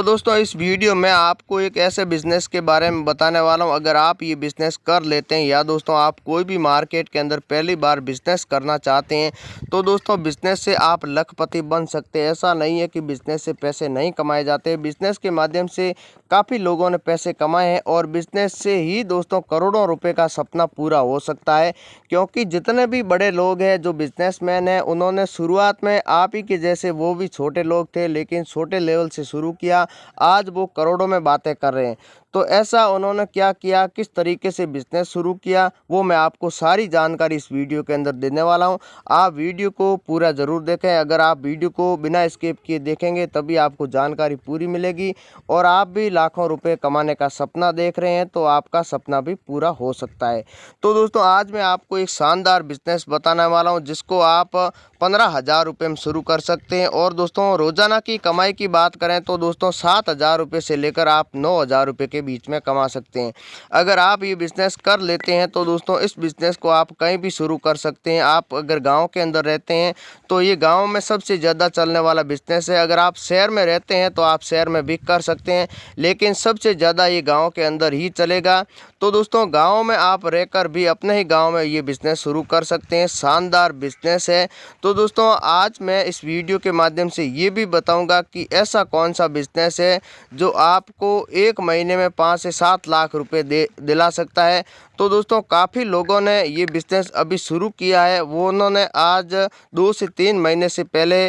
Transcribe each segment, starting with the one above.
तो दोस्तों इस वीडियो में आपको एक ऐसे बिज़नेस के बारे में बताने वाला हूं। अगर आप ये बिज़नेस कर लेते हैं या दोस्तों आप कोई भी मार्केट के अंदर पहली बार बिज़नेस करना चाहते हैं तो दोस्तों बिज़नेस से आप लखपति बन सकते हैं। ऐसा नहीं है कि बिज़नेस से पैसे नहीं कमाए जाते। बिज़नेस के माध्यम से काफ़ी लोगों ने पैसे कमाए हैं और बिज़नेस से ही दोस्तों करोड़ों रुपए का सपना पूरा हो सकता है। क्योंकि जितने भी बड़े लोग हैं जो बिज़नेसमैन हैं उन्होंने शुरुआत में आप ही के जैसे वो भी छोटे लोग थे, लेकिन छोटे लेवल से शुरू किया। आज वो करोड़ों में बातें कर रहे हैं। तो ऐसा उन्होंने क्या किया, किस तरीके से बिज़नेस शुरू किया, वो मैं आपको सारी जानकारी इस वीडियो के अंदर देने वाला हूं। आप वीडियो को पूरा ज़रूर देखें। अगर आप वीडियो को बिना स्किप किए देखेंगे तभी आपको जानकारी पूरी मिलेगी। और आप भी लाखों रुपए कमाने का सपना देख रहे हैं तो आपका सपना भी पूरा हो सकता है। तो दोस्तों आज मैं आपको एक शानदार बिज़नेस बताने वाला हूं जिसको आप 15,000 रुपये में शुरू कर सकते हैं। और दोस्तों रोज़ाना की कमाई की बात करें तो दोस्तों 7,000 रुपये से लेकर आप 9,000 रुपये के बीच में कमा सकते हैं। अगर आप ये बिज़नेस कर लेते हैं तो दोस्तों इस बिज़नेस को आप कहीं भी शुरू कर सकते हैं। आप अगर गांव के अंदर रहते हैं तो ये गांव में सबसे ज़्यादा चलने वाला बिज़नेस है। अगर आप शहर में रहते हैं तो आप शहर में भी कर सकते हैं, लेकिन सबसे ज़्यादा ये गाँव के अंदर ही चलेगा। तो दोस्तों गाँव में आप रहकर भी अपने ही गाँव में ये बिज़नेस शुरू कर सकते हैं। शानदार बिज़नेस है। तो दोस्तों आज मैं इस वीडियो के माध्यम से ये भी बताऊंगा कि ऐसा कौन सा बिज़नेस है जो आपको एक महीने में 5 से 7 लाख रुपए दिला सकता है। तो दोस्तों काफ़ी लोगों ने ये बिज़नेस अभी शुरू किया है, वो उन्होंने आज 2 से 3 महीने से पहले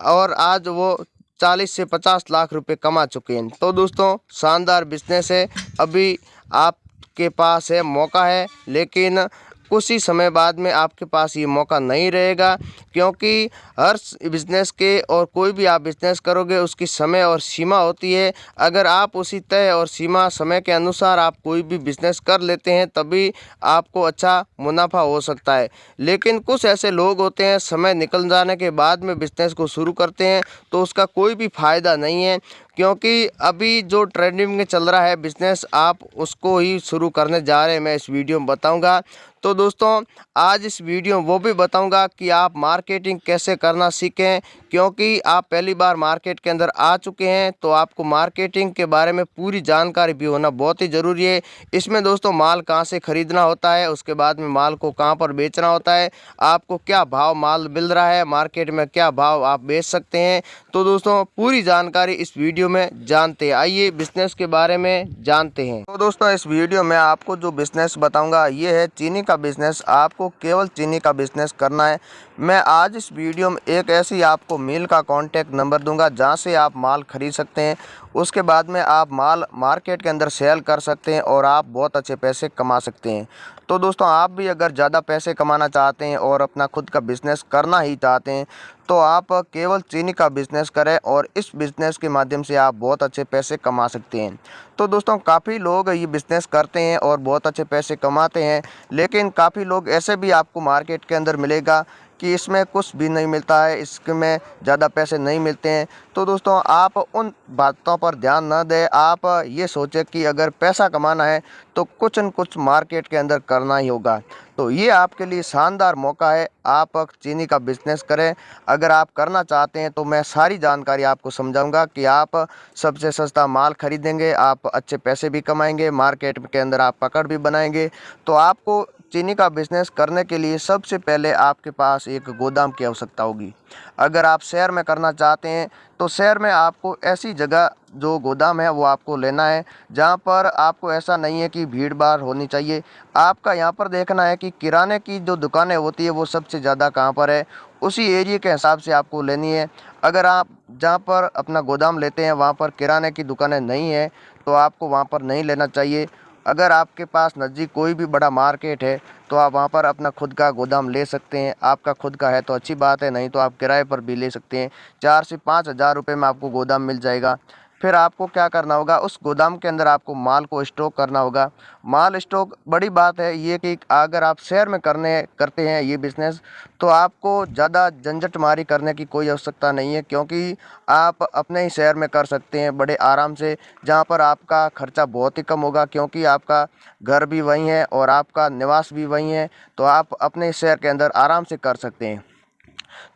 और आज वो 40 से 50 लाख रुपए कमा चुके हैं। तो दोस्तों शानदार बिज़नेस है। अभी आपके पास है, मौका है, लेकिन कुछ ही समय बाद में आपके पास ये मौका नहीं रहेगा। क्योंकि हर बिज़नेस के और कोई भी आप बिज़नेस करोगे उसकी समय और सीमा होती है। अगर आप उसी तय और सीमा समय के अनुसार आप कोई भी बिज़नेस कर लेते हैं तभी आपको अच्छा मुनाफा हो सकता है। लेकिन कुछ ऐसे लोग होते हैं समय निकल जाने के बाद में बिज़नेस को शुरू करते हैं तो उसका कोई भी फ़ायदा नहीं है। क्योंकि अभी जो ट्रेंडिंग में चल रहा है बिज़नेस, आप उसको ही शुरू करने जा रहे हैं, मैं इस वीडियो में बताऊंगा। तो दोस्तों आज इस वीडियो में वो भी बताऊंगा कि आप मार्केटिंग कैसे करना सीखें। क्योंकि आप पहली बार मार्केट के अंदर आ चुके हैं तो आपको मार्केटिंग के बारे में पूरी जानकारी भी होना बहुत ही ज़रूरी है। इसमें दोस्तों माल कहाँ से ख़रीदना होता है, उसके बाद में माल को कहाँ पर बेचना होता है, आपको क्या भाव माल मिल रहा है, मार्केट में क्या भाव आप बेच सकते हैं। तो दोस्तों पूरी जानकारी इस वीडियो में जानते हैं। आइए बिज़नेस के बारे में जानते हैं। तो दोस्तों इस वीडियो में आपको जो बिज़नेस बताऊंगा ये है चीनी का बिज़नेस। आपको केवल चीनी का बिज़नेस करना है। मैं आज इस वीडियो में एक ऐसी आपको मिल का कॉन्टैक्ट नंबर दूंगा जहां से आप माल खरीद सकते हैं। उसके बाद में आप माल मार्केट के अंदर सेल कर सकते हैं और आप बहुत अच्छे पैसे कमा सकते हैं। तो दोस्तों आप भी अगर ज़्यादा पैसे कमाना चाहते हैं और अपना खुद का बिज़नेस करना ही चाहते हैं तो आप केवल चीनी का बिज़नेस करें और इस बिज़नेस के माध्यम से आप बहुत अच्छे पैसे कमा सकते हैं। तो दोस्तों काफ़ी लोग ये बिज़नेस करते हैं और बहुत अच्छे पैसे कमाते हैं, लेकिन काफ़ी लोग ऐसे भी आपको मार्केट के अंदर मिलेगा कि इसमें कुछ भी नहीं मिलता है, इसमें ज़्यादा पैसे नहीं मिलते हैं। तो दोस्तों आप उन बातों पर ध्यान न दें। आप ये सोचें कि अगर पैसा कमाना है तो कुछ न कुछ मार्केट के अंदर करना ही होगा। तो ये आपके लिए शानदार मौका है, आप चीनी का बिज़नेस करें। अगर आप करना चाहते हैं तो मैं सारी जानकारी आपको समझाऊंगा कि आप सबसे सस्ता माल खरीदेंगे, आप अच्छे पैसे भी कमाएंगे, मार्केट के अंदर आप पकड़ भी बनाएंगे। तो आपको चीनी का बिज़नेस करने के लिए सबसे पहले आपके पास एक गोदाम की आवश्यकता होगी। अगर आप शहर में करना चाहते हैं तो शहर में आपको ऐसी जगह जो गोदाम है वो आपको लेना है जहाँ पर आपको ऐसा नहीं है कि भीड़ भाड़ होनी चाहिए। आपका यहाँ पर देखना है कि किराने की जो दुकानें होती है वो सबसे ज़्यादा कहाँ पर है, उसी एरिया के हिसाब से आपको लेनी है। अगर आप जहाँ पर अपना गोदाम लेते हैं वहाँ पर किराने की दुकानें नहीं है तो आपको वहाँ पर नहीं लेना चाहिए। अगर आपके पास नज़दीक कोई भी बड़ा मार्केट है तो आप वहाँ पर अपना खुद का गोदाम ले सकते हैं। आपका खुद का है तो अच्छी बात है, नहीं तो आप किराए पर भी ले सकते हैं। 4 से 5,000 रुपये में आपको गोदाम मिल जाएगा। फिर आपको क्या करना होगा, उस गोदाम के अंदर आपको माल को स्टॉक करना होगा। माल स्टॉक बड़ी बात है ये कि अगर आप शहर में करते हैं ये बिज़नेस तो आपको ज़्यादा झंझटमारी करने की कोई आवश्यकता नहीं है। क्योंकि आप अपने ही शहर में कर सकते हैं बड़े आराम से, जहाँ पर आपका खर्चा बहुत ही कम होगा। क्योंकि आपका घर भी वहीं है और आपका निवास भी वहीं है, तो आप अपने शहर के अंदर आराम से कर सकते हैं।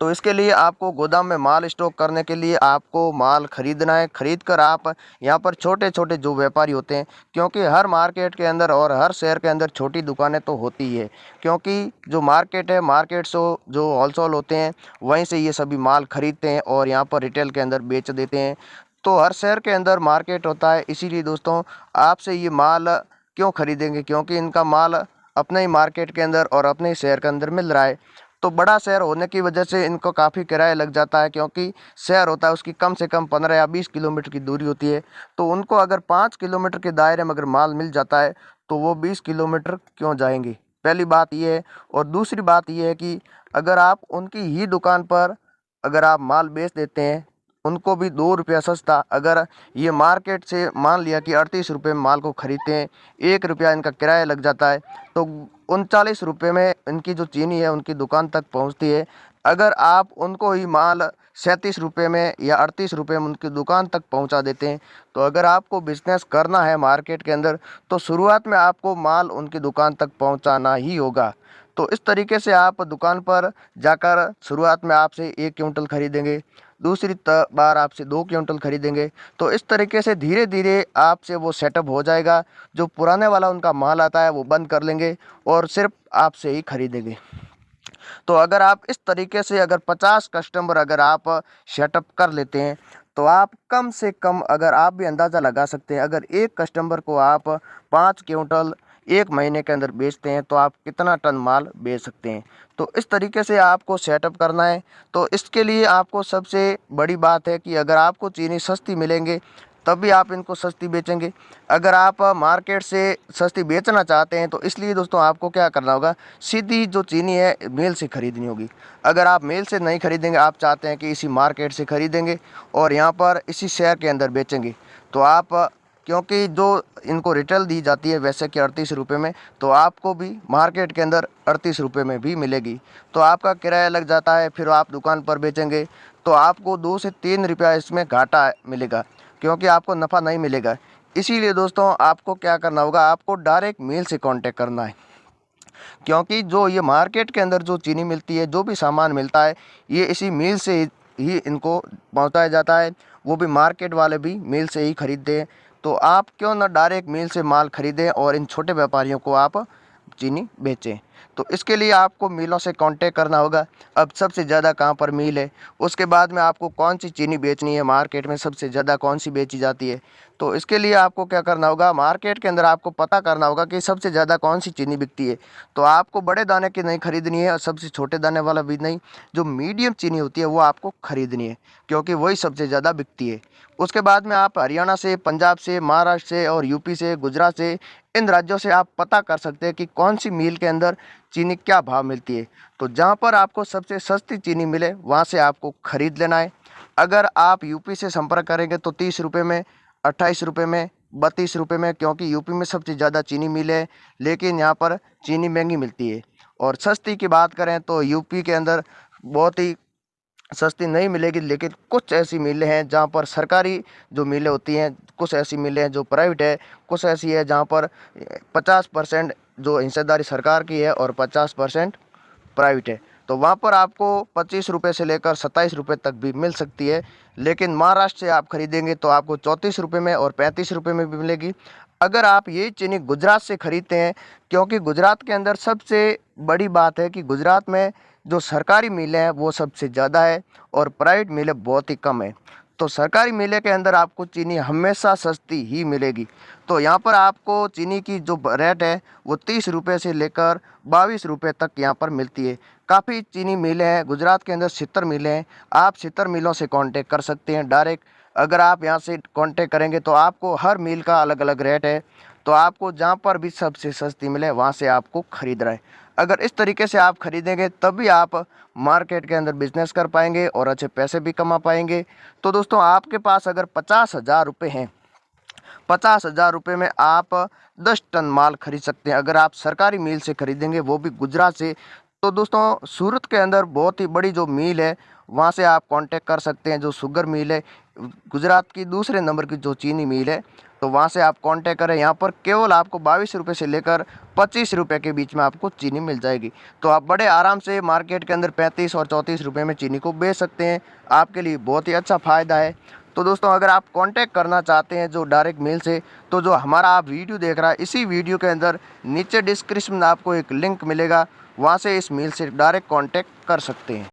तो इसके लिए आपको गोदाम में माल स्टॉक करने के लिए आपको माल खरीदना है। खरीद कर आप यहाँ पर छोटे छोटे जो व्यापारी होते हैं, क्योंकि हर मार्केट के अंदर और हर शहर के अंदर छोटी दुकानें तो होती ही है, क्योंकि जो मार्केट है, मार्केट से जो होलसेल होते हैं वहीं से ये सभी माल खरीदते हैं और यहाँ पर रिटेल के अंदर बेच देते हैं। तो हर शहर के अंदर मार्केट होता है, इसीलिए दोस्तों आपसे ये माल क्यों खरीदेंगे, क्योंकि इनका माल अपने ही मार्केट के अंदर और अपने ही शहर के अंदर मिल रहा है। तो बड़ा शहर होने की वजह से इनको काफ़ी किराया लग जाता है, क्योंकि शहर होता है उसकी कम से कम 15 या 20 किलोमीटर की दूरी होती है। तो उनको अगर 5 किलोमीटर के दायरे में अगर माल मिल जाता है तो वो 20 किलोमीटर क्यों जाएंगे, पहली बात ये है। और दूसरी बात ये है कि अगर आप उनकी ही दुकान पर अगर आप माल बेच देते हैं, उनको भी 2 रुपया सस्ता, अगर ये मार्केट से मान लिया कि 38 रुपये में माल को खरीदते हैं, 1 रुपया इनका किराया लग जाता है, तो 39 रुपये में इनकी जो चीनी है उनकी दुकान तक पहुंचती है। अगर आप उनको ही माल 37 रुपये में या 38 रुपये में उनकी दुकान तक पहुंचा देते हैं, तो अगर आपको बिजनेस करना है मार्केट के अंदर तो शुरुआत में आपको माल उनकी दुकान तक पहुंचाना ही होगा। तो इस तरीके से आप दुकान पर जाकर शुरुआत में आपसे 1 क्विंटल खरीदेंगे, दूसरी बार आपसे 2 क्विंटल खरीदेंगे, तो इस तरीके से धीरे धीरे आपसे वो सेटअप हो जाएगा। जो पुराने वाला उनका माल आता है वो बंद कर लेंगे और सिर्फ आपसे ही खरीदेंगे। तो अगर आप इस तरीके से अगर 50 कस्टमर अगर आप सेटअप कर लेते हैं, तो आप कम से कम, अगर आप भी अंदाज़ा लगा सकते हैं, अगर एक कस्टमर को आप 5 क्विंटल 1 महीने के अंदर बेचते हैं तो आप कितना टन माल बेच सकते हैं। तो इस तरीके से आपको सेटअप करना है। तो इसके लिए आपको सबसे बड़ी बात है कि अगर आपको चीनी सस्ती मिलेंगे तभी आप इनको सस्ती बेचेंगे। अगर आप मार्केट से सस्ती बेचना चाहते हैं तो इसलिए दोस्तों आपको क्या करना होगा, सीधी जो चीनी है मिल से ख़रीदनी होगी। अगर आप मिल से नहीं खरीदेंगे, आप चाहते हैं कि इसी मार्केट से ख़रीदेंगे और यहाँ पर इसी शहर के अंदर बेचेंगे, तो आप, क्योंकि जो इनको रिटेल दी जाती है वैसे कि 38 रुपये में, तो आपको भी मार्केट के अंदर 38 रुपये में भी मिलेगी। तो आपका किराया लग जाता है, फिर आप दुकान पर बेचेंगे तो आपको 2 से 3 रुपया इसमें घाटा मिलेगा, क्योंकि आपको नफ़ा नहीं मिलेगा। इसीलिए दोस्तों आपको क्या करना होगा, आपको डायरेक्ट मिल से कांटेक्ट करना है, क्योंकि जो ये मार्केट के अंदर जो चीनी मिलती है, जो भी सामान मिलता है, ये इसी मिल से ही इनको पहुंचाया जाता है। वो भी मार्केट वाले भी मिल से ही खरीदते हैं। तो आप क्यों ना डायरेक्ट मिल से माल खरीदें और इन छोटे व्यापारियों को आप चीनी बेचें। तो इसके लिए आपको मिलों से कांटेक्ट करना होगा। अब सबसे ज़्यादा कहाँ पर मिल है, उसके बाद में आपको कौन सी चीनी बेचनी है, मार्केट में सबसे ज़्यादा कौन सी बेची जाती है। तो इसके लिए आपको क्या करना होगा, मार्केट के अंदर आपको पता करना होगा कि सबसे ज़्यादा कौन सी चीनी बिकती है। तो आपको बड़े दाने की नहीं खरीदनी है और सबसे छोटे दाने वाला भी नहीं, जो मीडियम चीनी होती है वो आपको खरीदनी है, क्योंकि वही सबसे ज़्यादा बिकती है। उसके बाद में आप हरियाणा से, पंजाब से, महाराष्ट्र से और यूपी से, गुजरात से, इन राज्यों से आप पता कर सकते हैं कि कौन सी मिल के अंदर चीनी क्या भाव मिलती है। तो जहाँ पर आपको सबसे सस्ती चीनी मिले वहाँ से आपको ख़रीद लेना है। अगर आप यूपी से संपर्क करेंगे तो 30 रुपये में, 28 रुपये में, 32 रुपये में, क्योंकि यूपी में सबसे ज़्यादा चीनी मिल है, लेकिन यहाँ पर चीनी महंगी मिलती है। और सस्ती की बात करें तो यूपी के अंदर बहुत ही सस्ती नहीं मिलेगी, लेकिन कुछ ऐसी मिलें हैं जहाँ पर सरकारी जो मिलें होती हैं, कुछ ऐसी मिलें हैं जो प्राइवेट है, कुछ ऐसी है जहाँ पर 50% जो हिस्सेदारी सरकार की है और 50% प्राइवेट है। तो वहाँ पर आपको 25 रुपये से लेकर 27 रुपये तक भी मिल सकती है। लेकिन महाराष्ट्र से आप खरीदेंगे तो आपको 34 रुपये में और 35 रुपये में भी मिलेगी। अगर आप ये चीनी गुजरात से ख़रीदते हैं, क्योंकि गुजरात के अंदर सबसे बड़ी बात है कि गुजरात में जो सरकारी मिलें हैं वो सबसे ज़्यादा है और प्राइवेट मिलें बहुत ही कम है। तो सरकारी मेले के अंदर आपको चीनी हमेशा सस्ती ही मिलेगी। तो यहाँ पर आपको चीनी की जो रेट है वो 30 रुपये से लेकर 22 रुपये तक यहाँ पर मिलती है। काफ़ी चीनी मिलें हैं गुजरात के अंदर, 70 मिलें हैं। आप 70 मिलों से कांटेक्ट कर सकते हैं डायरेक्ट। अगर आप यहाँ से कांटेक्ट करेंगे तो आपको हर मिल का अलग अलग रेट है, तो आपको जहाँ पर भी सबसे सस्ती मिले वहाँ से आपको ख़रीदना है। अगर इस तरीके से आप ख़रीदेंगे तभी आप मार्केट के अंदर बिजनेस कर पाएंगे और अच्छे पैसे भी कमा पाएंगे। तो दोस्तों आपके पास अगर 50,000 रुपये हैं, 50,000 रुपये में आप 10 टन माल खरीद सकते हैं। अगर आप सरकारी मिल से खरीदेंगे वो भी गुजरात से, तो दोस्तों सूरत के अंदर बहुत ही बड़ी जो मिल है वहाँ से आप कांटेक्ट कर सकते हैं। जो शुगर मिल है, गुजरात की दूसरे नंबर की जो चीनी मिल है, तो वहाँ से आप कांटेक्ट करें। यहाँ पर केवल आपको 22 रुपये से लेकर 25 रुपये के बीच में आपको चीनी मिल जाएगी। तो आप बड़े आराम से मार्केट के अंदर 35 और 34 रुपये में चीनी को बेच सकते हैं। आपके लिए बहुत ही अच्छा फ़ायदा है। तो दोस्तों अगर आप कांटेक्ट करना चाहते हैं जो डायरेक्ट मिल से, तो जो हमारा आप वीडियो देख रहा है इसी वीडियो के अंदर नीचे डिस्क्रिप्शन में आपको एक लिंक मिलेगा, वहाँ से इस मिल से डायरेक्ट कांटेक्ट कर सकते हैं।